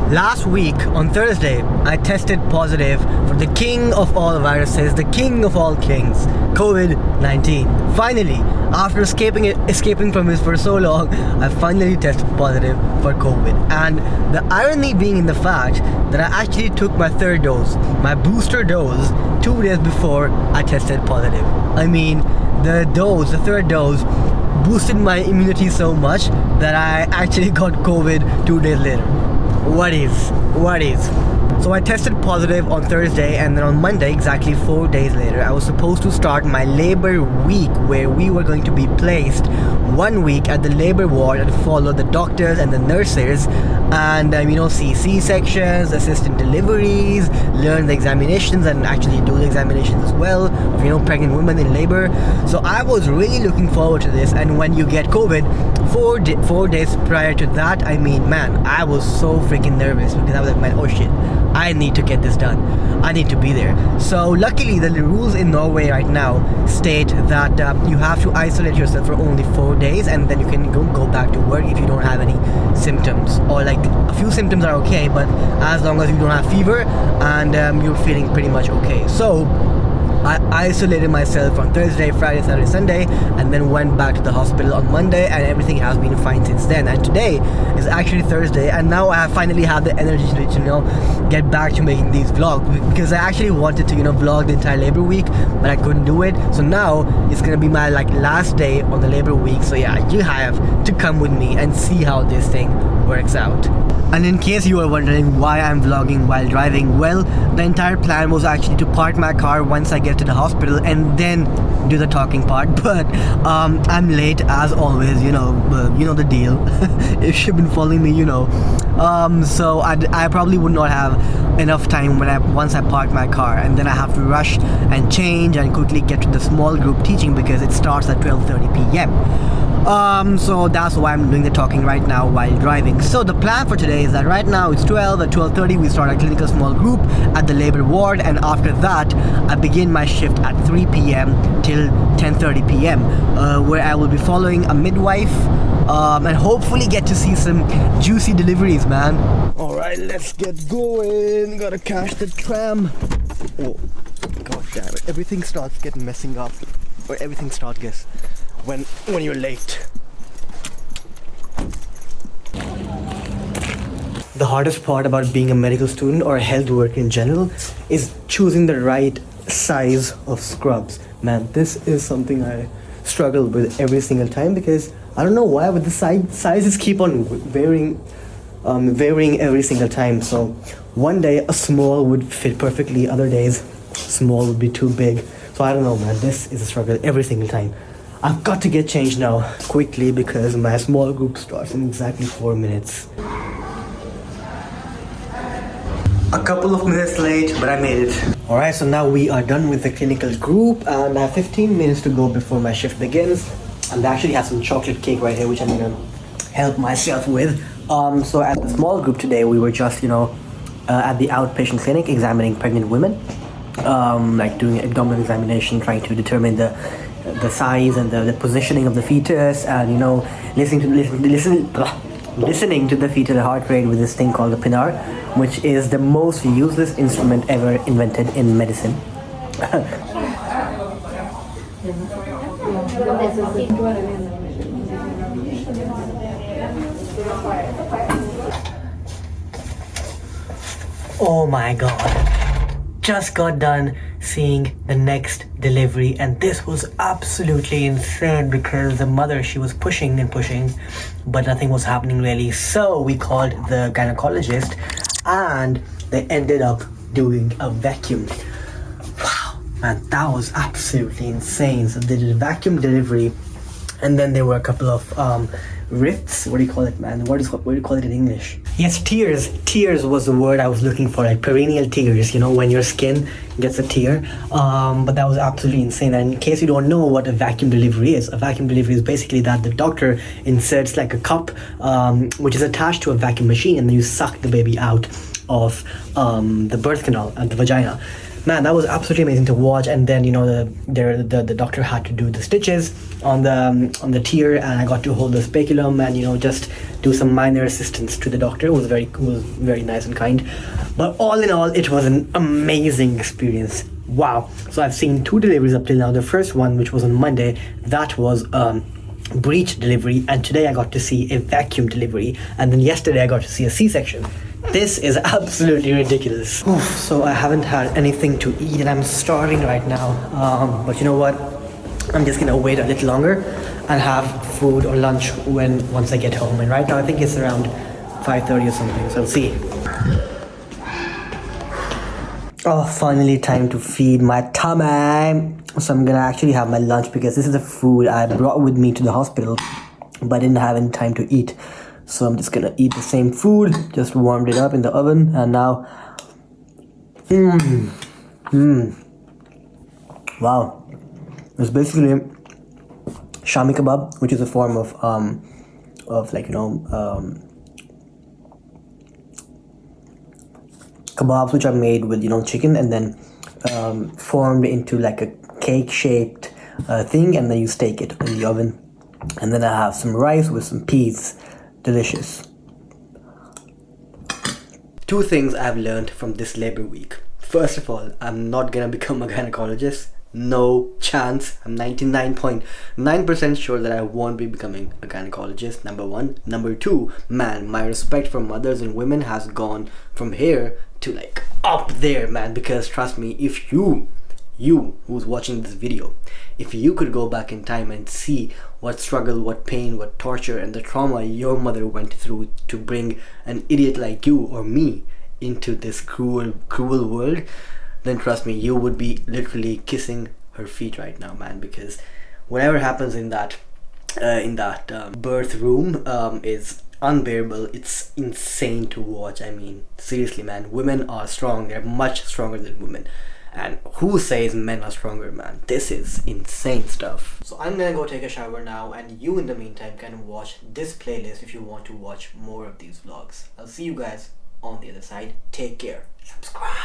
Last week on Thursday, I tested positive for the king of all viruses, the king of all kings, COVID-19. Finally, after escaping from it for so long, I finally tested positive for COVID. And the irony being in the fact that I actually took my third dose, my booster dose, 2 days before I tested positive. I mean, the third dose boosted my immunity so much that I actually got COVID 2 days later. What is? So I tested positive on Thursday, and then on Monday, exactly 4 days later, I was supposed to start my labor week, where we were going to be placed 1 week at the labor ward and follow the doctors and the nurses and see C-sections, assistant deliveries, learn the examinations and actually do the examinations as well of pregnant women in labor. So I was really looking forward to this. And when you get COVID 4 days prior to that, I was so freaking nervous, because I was like, man, oh shit, I need to get this done. I need to be there. So luckily, the rules in Norway right now state that you have to isolate yourself for only 4 days, and then you can go back to work if you don't have any symptoms, or like a few symptoms are okay, but as long as you don't have fever and you're feeling pretty much okay. So I isolated myself on Thursday, Friday, Saturday, Sunday, and then went back to the hospital on Monday, and everything has been fine since then. And today is actually Thursday, and now I finally have the energy to get back to making these vlogs, because I actually wanted to vlog the entire labor week, but I couldn't do it. So now it's gonna be my last day on the labor week. So yeah, you have to come with me and see how this thing works out. And in case you are wondering why I'm vlogging while driving, well, the entire plan was actually to park my car once I get to the hospital and then do the talking part. But I'm late as always, you know the deal. If you've been following me, so I probably would not have enough time once I park my car, and then I have to rush and change and quickly get to the small group teaching, because it starts at 12:30 p.m. So that's why I'm doing the talking right now while driving. So the plan for today is that right now it's 12. At 12:30 we start a clinical small group at the labor ward, and after that I begin my shift at 3 p.m. till 10:30 p.m. Where I will be following a midwife and hopefully get to see some juicy deliveries, man. Alright, let's get going. Gotta catch the tram. Oh, god damn it. Everything starts getting messing up. Or everything starts guess when you're late. The hardest part about being a medical student or a health worker in general is choosing the right size of scrubs. Man, this is something I struggle with every single time, because I don't know why, but the sizes keep on varying every single time. So one day a small would fit perfectly, other days small would be too big. So I don't know, man, this is a struggle every single time. I've got to get changed now, quickly, because my small group starts in exactly 4 minutes. A couple of minutes late, but I made it. Alright, so now we are done with the clinical group, and I have 15 minutes to go before my shift begins. And I actually have some chocolate cake right here, which I'm gonna help myself with. So at the small group today, we were just, at the outpatient clinic examining pregnant women. Doing abdominal examination, trying to determine the size and the positioning of the fetus, and listening to the fetal heart rate with this thing called the pinar, which is the most useless instrument ever invented in medicine. Oh my god. Just got done seeing the next delivery, and this was absolutely insane, because the mother, she was pushing and pushing, but nothing was happening really. So we called the gynecologist, and they ended up doing a vacuum. Wow, man, that was absolutely insane. So they did a vacuum delivery, and then there were a couple of rifts. What do you call it, man? What do you call it in English? Yes, tears. Tears was the word I was looking for, like perineal tears, when your skin gets a tear. But that was absolutely insane. And in case you don't know what a vacuum delivery is, a vacuum delivery is basically that the doctor inserts like a cup, which is attached to a vacuum machine, and then you suck the baby out of the birth canal and the vagina. man, that was absolutely amazing to watch. And then the doctor had to do the stitches on the tear, and I got to hold the speculum and just do some minor assistance to the doctor, who was very nice and kind. But all in all, it was an amazing experience. Wow. So I've seen 2 deliveries up till now. The first one, which was on Monday, that was breech delivery, and today I got to see a vacuum delivery, and then yesterday I got to see a C-section. This is absolutely ridiculous. Oof, so I haven't had anything to eat and I'm starving right now. But you know what? I'm just gonna wait a little longer and have food or lunch once I get home. And right now I think it's around 5:30 or something, so we'll see. Oh, finally time to feed my tummy. So I'm gonna actually have my lunch, because this is the food I brought with me to the hospital, but I didn't have any time to eat. So I'm just gonna eat the same food, just warmed it up in the oven, and now, wow. It's basically shami kebab, which is a form of kebabs which are made with chicken, and then formed into like a cake shaped thing, and then you steak it in the oven. And then I have some rice with some peas. Delicious. 2 things I've learned from this labor week. First of all, I'm not gonna become a gynecologist. No chance. I'm 99.9% sure that I won't be becoming a gynecologist, number 1. Number 2, man, my respect for mothers and women has gone from here to like up there, man, because trust me, if you who's watching this video, if you could go back in time and see what struggle, what pain, what torture and the trauma your mother went through to bring an idiot like you or me into this cruel world, then trust me, you would be literally kissing her feet right now, man, because whatever happens in that birth room is unbearable. It's insane to watch. I mean, seriously, man, women are strong. They're much stronger than women. And who says men are stronger, man? This is insane stuff. So I'm gonna go take a shower now, and you in the meantime can watch this playlist if you want to watch more of these vlogs. I'll see you guys on the other side. Take care. Subscribe.